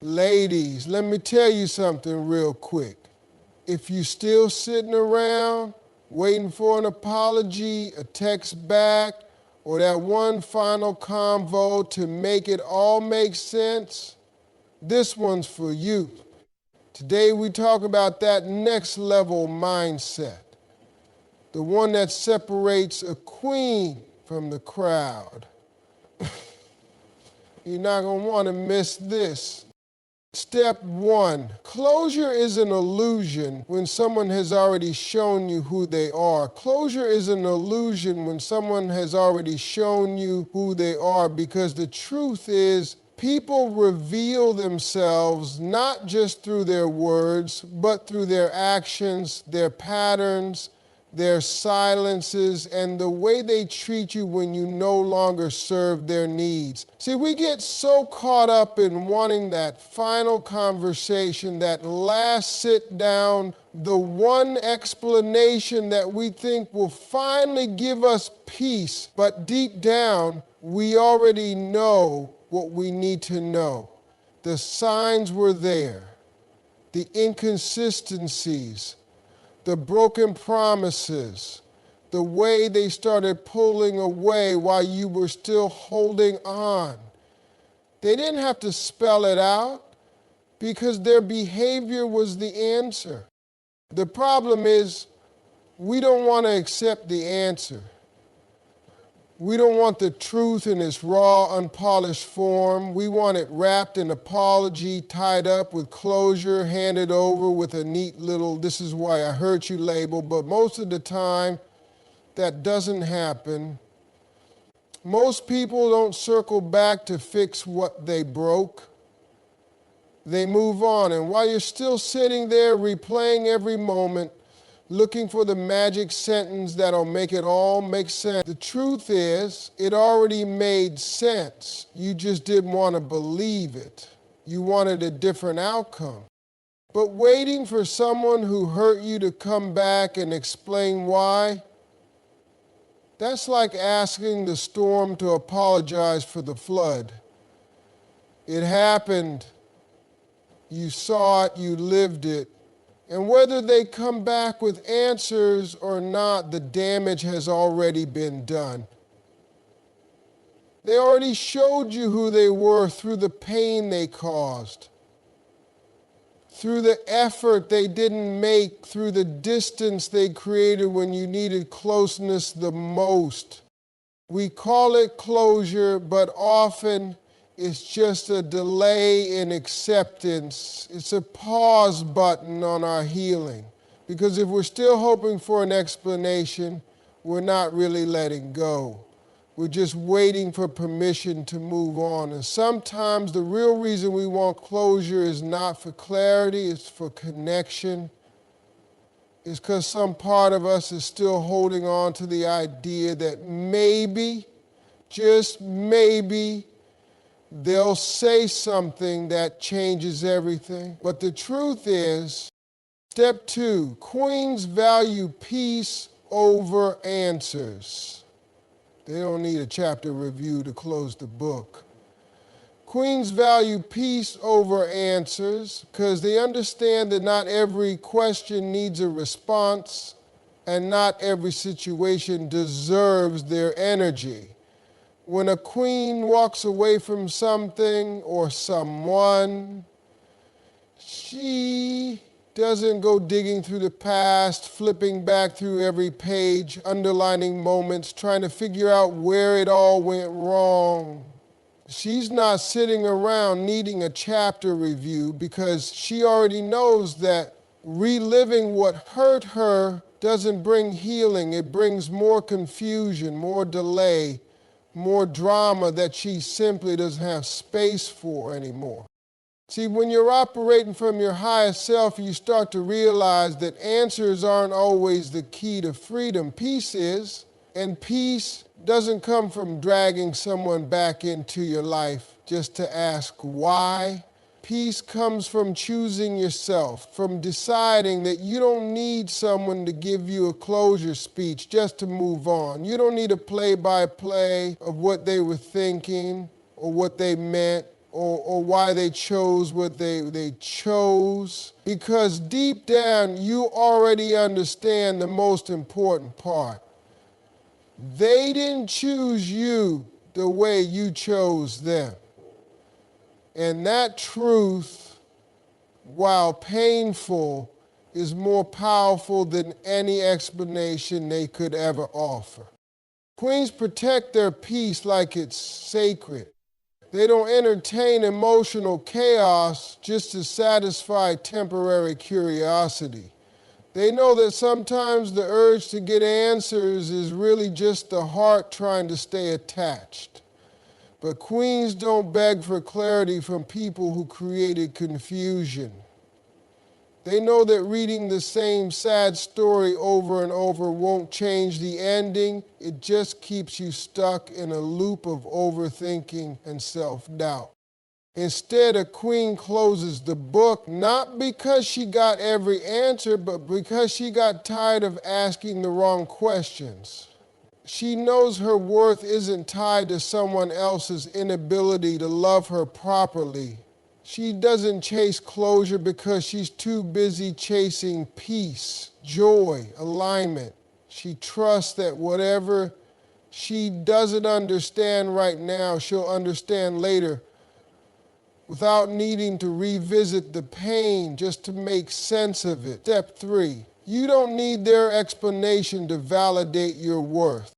Ladies, let me tell you something real quick. If you're still sitting around waiting for an apology, a text back, or that one final convo to make it all make sense, this one's for you. Today we talk about that next level mindset, the one that separates a queen from the crowd. You're not going to want to miss this. Step 1, closure is an illusion when someone has already shown you who they are. Closure is an illusion when someone has already shown you who they are, because the truth is people reveal themselves not just through their words, but through their actions, their patterns, their silences, and the way they treat you when you no longer serve their needs. See, we get so caught up in wanting that final conversation, that last sit down, the one explanation that we think will finally give us peace. But deep down, we already know what we need to know. The signs were there, the inconsistencies, the broken promises, the way they started pulling away while you were still holding on. They didn't have to spell it out because their behavior was the answer. The problem is we don't want to accept the answer. We don't want the truth in its raw, unpolished form. We want it wrapped in apology, tied up with closure, handed over with a neat little "this is why I hurt you" label. But most of the time, that doesn't happen. Most people don't circle back to fix what they broke. They move on. And while you're still sitting there replaying every moment, looking for the magic sentence that'll make it all make sense, the truth is, it already made sense. You just didn't want to believe it. You wanted a different outcome. But waiting for someone who hurt you to come back and explain why, that's like asking the storm to apologize for the flood. It happened. You saw it, you lived it. And whether they come back with answers or not, the damage has already been done. They already showed you who they were through the pain they caused, through the effort they didn't make, through the distance they created when you needed closeness the most. We call it closure, but often it's just a delay in acceptance. It's a pause button on our healing. Because if we're still hoping for an explanation, we're not really letting go. We're just waiting for permission to move on. And sometimes the real reason we want closure is not for clarity, it's for connection. It's because some part of us is still holding on to the idea that maybe, just maybe, they'll say something that changes everything. But the truth is, step 2, queens value peace over answers. They don't need a chapter review to close the book. Queens value peace over answers because they understand that not every question needs a response and not every situation deserves their energy. When a queen walks away from something or someone, she doesn't go digging through the past, flipping back through every page, underlining moments, trying to figure out where it all went wrong. She's not sitting around needing a chapter review because she already knows that reliving what hurt her doesn't bring healing. It brings more confusion, more delay, more drama that she simply doesn't have space for anymore. See, when you're operating from your highest self, you start to realize that answers aren't always the key to freedom. Peace is, and peace doesn't come from dragging someone back into your life just to ask why. Peace comes from choosing yourself, from deciding that you don't need someone to give you a closure speech just to move on. You don't need a play-by-play of what they were thinking or what they meant or why they chose what they chose. Because deep down, you already understand the most important part. They didn't choose you the way you chose them. And that truth, while painful, is more powerful than any explanation they could ever offer. Queens protect their peace like it's sacred. They don't entertain emotional chaos just to satisfy temporary curiosity. They know that sometimes the urge to get answers is really just the heart trying to stay attached. But queens don't beg for clarity from people who created confusion. They know that reading the same sad story over and over won't change the ending. It just keeps you stuck in a loop of overthinking and self-doubt. Instead, a queen closes the book not because she got every answer, but because she got tired of asking the wrong questions. She knows her worth isn't tied to someone else's inability to love her properly. She doesn't chase closure because she's too busy chasing peace, joy, alignment. She trusts that whatever she doesn't understand right now, she'll understand later without needing to revisit the pain just to make sense of it. Step 3, you don't need their explanation to validate your worth.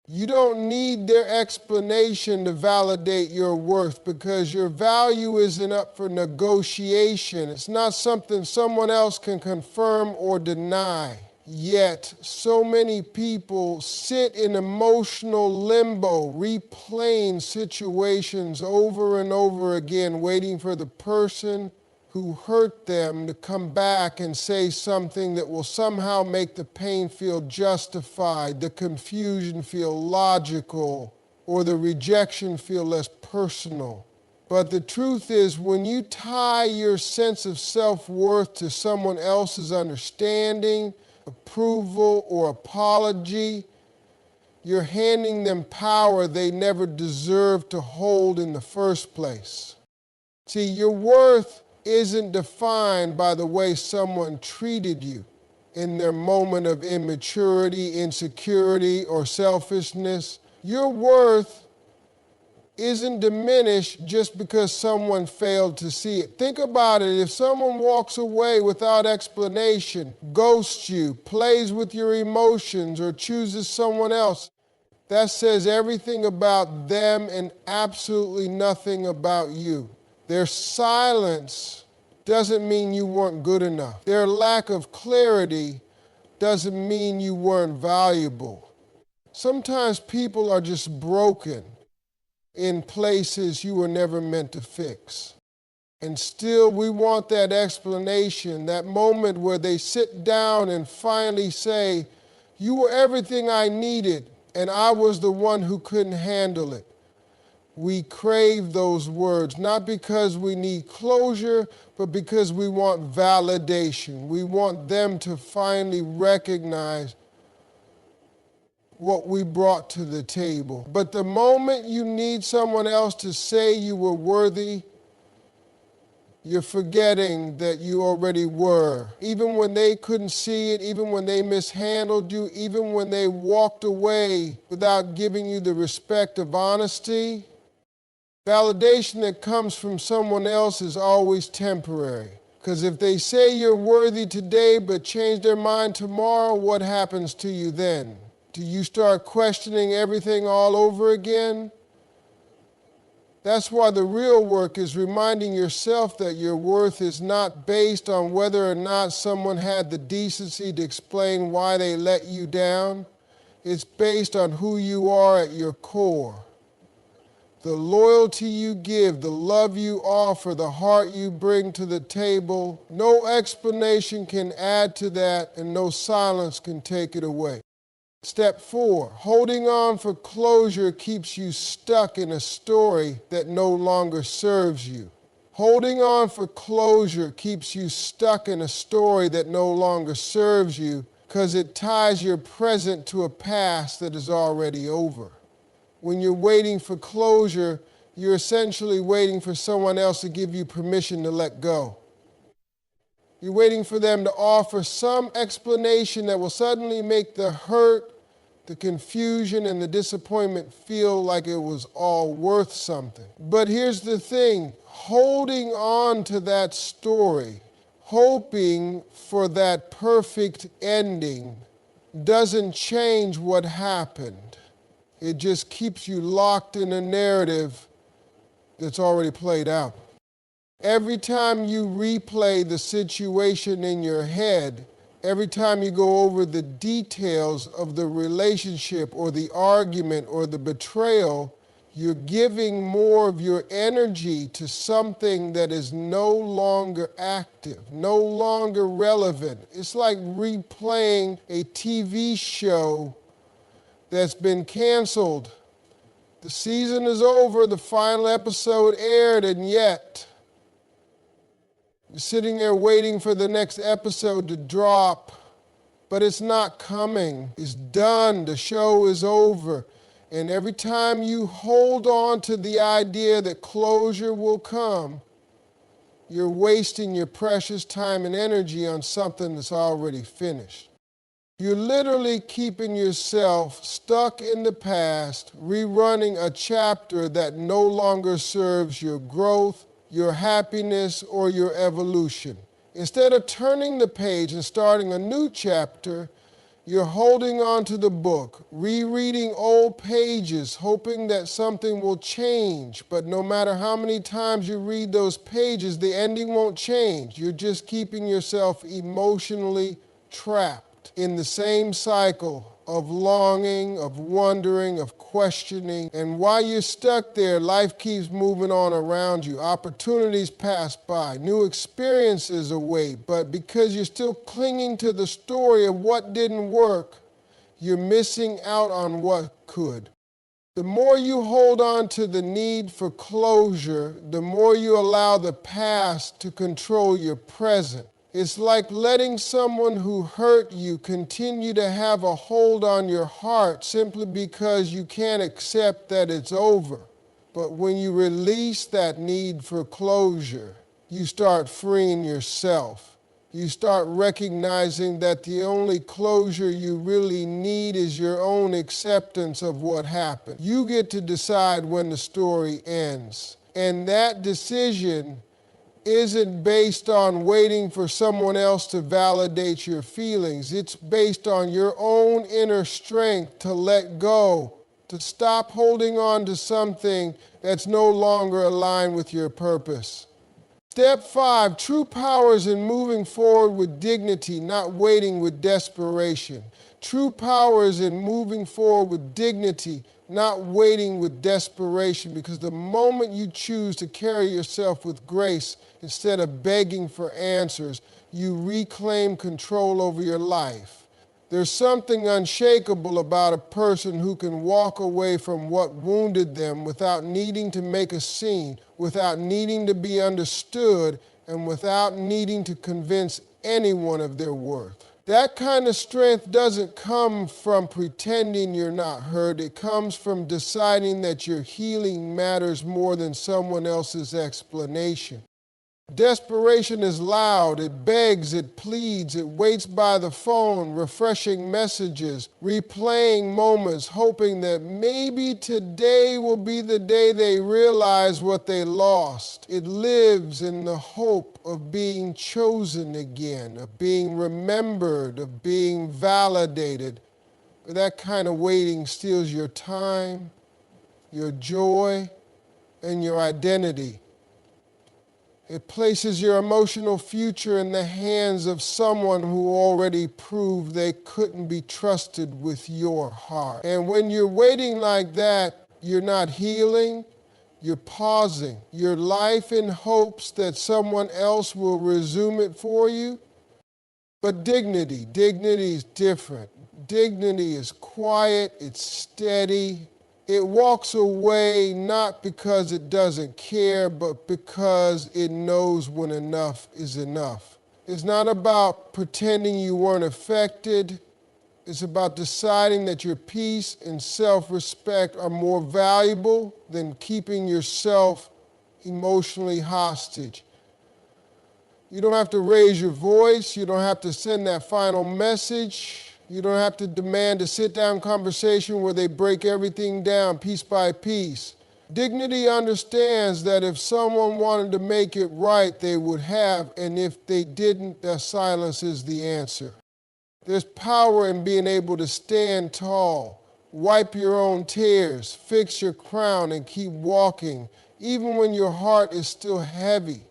You don't need their explanation to validate your worth because your value isn't up for negotiation. It's not something someone else can confirm or deny. Yet, so many people sit in emotional limbo, replaying situations over and over again, waiting for the person who hurt them to come back and say something that will somehow make the pain feel justified, the confusion feel logical, or the rejection feel less personal. But the truth is, when you tie your sense of self-worth to someone else's understanding, approval, or apology, you're handing them power they never deserved to hold in the first place. See, your worth isn't defined by the way someone treated you in their moment of immaturity, insecurity, or selfishness. Your worth isn't diminished just because someone failed to see it. Think about it. If someone walks away without explanation, ghosts you, plays with your emotions, or chooses someone else, that says everything about them and absolutely nothing about you. Their silence doesn't mean you weren't good enough. Their lack of clarity doesn't mean you weren't valuable. Sometimes people are just broken in places you were never meant to fix. And still we want that explanation, that moment where they sit down and finally say, "You were everything I needed, and I was the one who couldn't handle it." We crave those words, not because we need closure, but because we want validation. We want them to finally recognize what we brought to the table. But the moment you need someone else to say you were worthy, you're forgetting that you already were. Even when they couldn't see it, even when they mishandled you, even when they walked away without giving you the respect of honesty, validation that comes from someone else is always temporary. Because if they say you're worthy today but change their mind tomorrow, what happens to you then? Do you start questioning everything all over again? That's why the real work is reminding yourself that your worth is not based on whether or not someone had the decency to explain why they let you down. It's based on who you are at your core. The loyalty you give, the love you offer, the heart you bring to the table, no explanation can add to that, and no silence can take it away. Step 4, holding on for closure keeps you stuck in a story that no longer serves you. Holding on for closure keeps you stuck in a story that no longer serves you because it ties your present to a past that is already over. When you're waiting for closure, You're essentially waiting for someone else to give you permission to let go. You're waiting for them to offer some explanation that will suddenly make the hurt, the confusion, and the disappointment feel like it was all worth something. But here's the thing, holding on to that story, hoping for that perfect ending, doesn't change what happened. It just keeps you locked in a narrative that's already played out. Every time you replay the situation in your head, every time you go over the details of the relationship or the argument or the betrayal, you're giving more of your energy to something that is no longer active, no longer relevant. It's like replaying a TV show that's been canceled. The season is over, the final episode aired, and yet you're sitting there waiting for the next episode to drop, but it's not coming. It's done. The show is over. And every time you hold on to the idea that closure will come, you're wasting your precious time and energy on something that's already finished. You're literally keeping yourself stuck in the past, rerunning a chapter that no longer serves your growth, your happiness, or your evolution. Instead of turning the page and starting a new chapter, you're holding on to the book, rereading old pages, hoping that something will change. But no matter how many times you read those pages, the ending won't change. You're just keeping yourself emotionally trapped in the same cycle of longing, of wondering, of questioning. And while you're stuck there, life keeps moving on around you. Opportunities pass by, new experiences await. But because you're still clinging to the story of what didn't work, you're missing out on what could. The more you hold on to the need for closure, the more you allow the past to control your present. It's like letting someone who hurt you continue to have a hold on your heart simply because you can't accept that it's over. But when you release that need for closure, you start freeing yourself. You start recognizing that the only closure you really need is your own acceptance of what happened. You get to decide when the story ends. And that decision isn't based on waiting for someone else to validate your feelings. It's based on your own inner strength to let go, to stop holding on to something that's no longer aligned with your purpose. Step 5, true power is in moving forward with dignity, not waiting with desperation. True power is in moving forward with dignity, not waiting with desperation, because the moment you choose to carry yourself with grace instead of begging for answers, you reclaim control over your life. There's something unshakable about a person who can walk away from what wounded them without needing to make a scene, without needing to be understood, and without needing to convince anyone of their worth. That kind of strength doesn't come from pretending you're not hurt. It comes from deciding that your healing matters more than someone else's explanation. Desperation is loud. It begs, it pleads, it waits by the phone, refreshing messages, replaying moments, hoping that maybe today will be the day they realize what they lost. It lives in the hope of being chosen again, of being remembered, of being validated. That kind of waiting steals your time, your joy, and your identity. It places your emotional future in the hands of someone who already proved they couldn't be trusted with your heart. And when you're waiting like that, you're not healing, you're pausing your life in hopes that someone else will resume it for you. But dignity is different. Dignity is quiet, it's steady. It walks away not because it doesn't care, but because it knows when enough is enough. It's not about pretending you weren't affected. It's about deciding that your peace and self-respect are more valuable than keeping yourself emotionally hostage. You don't have to raise your voice. You don't have to send that final message. You don't have to demand a sit-down conversation where they break everything down piece by piece. Dignity understands that if someone wanted to make it right, they would have, and if they didn't, their silence is the answer. There's power in being able to stand tall, wipe your own tears, fix your crown, and keep walking, even when your heart is still heavy,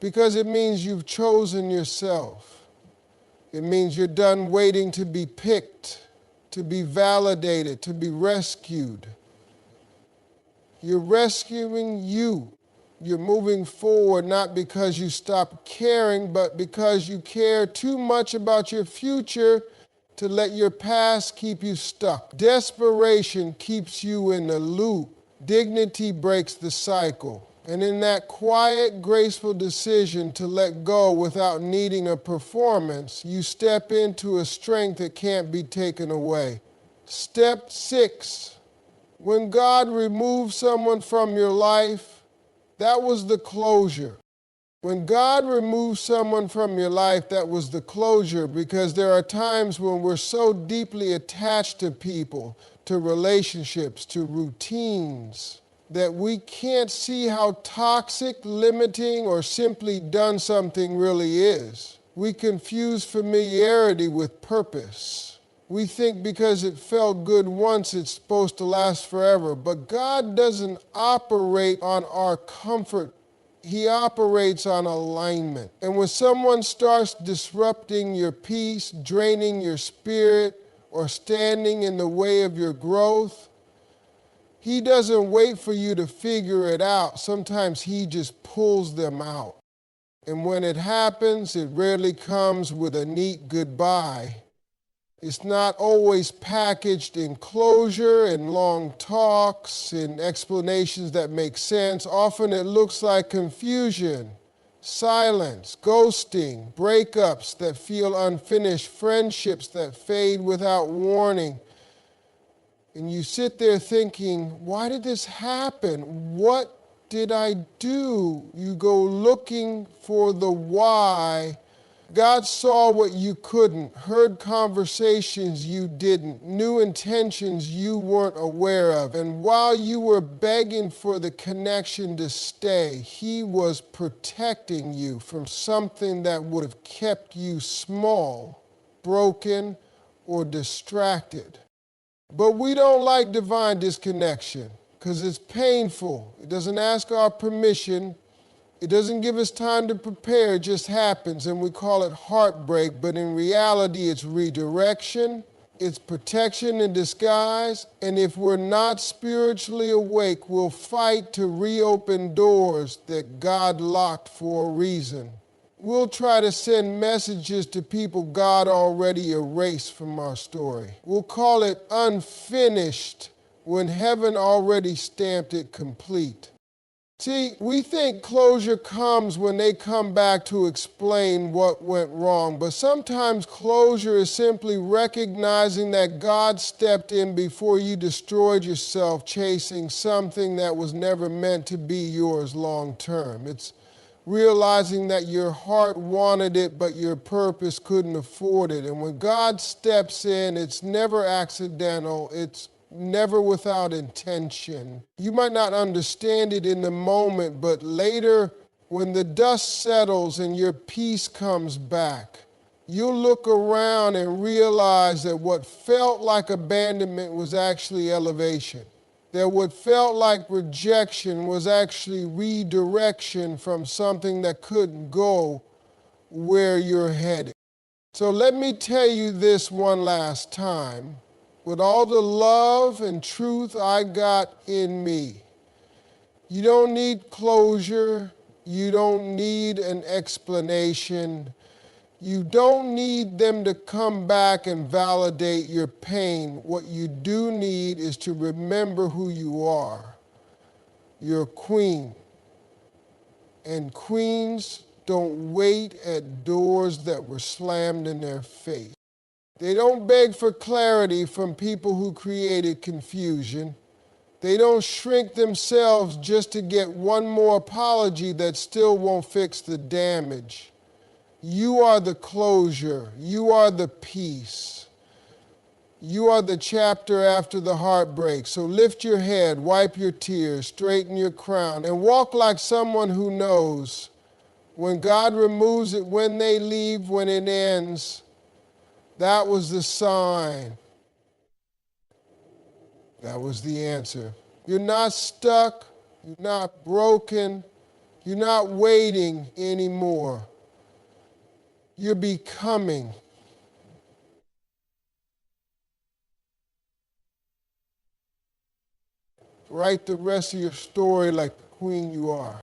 because it means you've chosen yourself. It means you're done waiting to be picked, to be validated, to be rescued. You're rescuing you. You're moving forward not because you stopped caring, but because you care too much about your future to let your past keep you stuck. Desperation keeps you in the loop. Dignity breaks the cycle. And in that quiet, graceful decision to let go without needing a performance, you step into a strength that can't be taken away. Step 6. When God removed someone from your life, that was the closure. When God removes someone from your life, that was the closure, because there are times when we're so deeply attached to people, to relationships, to routines, that we can't see how toxic, limiting, or simply done something really is. We confuse familiarity with purpose. We think because it felt good once, it's supposed to last forever. But God doesn't operate on our comfort. He operates on alignment. And when someone starts disrupting your peace, draining your spirit, or standing in the way of your growth, He doesn't wait for you to figure it out. Sometimes He just pulls them out. And when it happens, it rarely comes with a neat goodbye. It's not always packaged in closure and long talks and explanations that make sense. Often it looks like confusion, silence, ghosting, breakups that feel unfinished, friendships that fade without warning. And you sit there thinking, why did this happen? What did I do? You go looking for the why. God saw what you couldn't, heard conversations you didn't, knew intentions you weren't aware of. And while you were begging for the connection to stay, He was protecting you from something that would have kept you small, broken, or distracted. But we don't like divine disconnection because it's painful. It doesn't ask our permission. It doesn't give us time to prepare, it just happens, and we call it heartbreak, but in reality it's redirection, it's protection in disguise, and if we're not spiritually awake, we'll fight to reopen doors that God locked for a reason. We'll try to send messages to people God already erased from our story. We'll call it unfinished when heaven already stamped it complete. See, we think closure comes when they come back to explain what went wrong, but sometimes closure is simply recognizing that God stepped in before you destroyed yourself chasing something that was never meant to be yours long term. It's realizing that your heart wanted it, but your purpose couldn't afford it. And when God steps in, it's never accidental, it's never without intention. You might not understand it in the moment, but later, when the dust settles and your peace comes back, you'll look around and realize that what felt like abandonment was actually elevation. That what felt like rejection was actually redirection from something that couldn't go where you're headed. So let me tell you this one last time. With all the love and truth I got in me, you don't need closure. You don't need an explanation. You don't need them to come back and validate your pain. What you do need is to remember who you are. You're a queen. And queens don't wait at doors that were slammed in their face. They don't beg for clarity from people who created confusion. They don't shrink themselves just to get one more apology that still won't fix the damage. You are the closure. You are the peace. You are the chapter after the heartbreak. So lift your head, wipe your tears, straighten your crown, and walk like someone who knows when God removes it, when they leave, when it ends, that was the sign. That was the answer. You're not stuck. You're not broken. You're not waiting anymore. You're becoming. Write the rest of your story like the queen you are.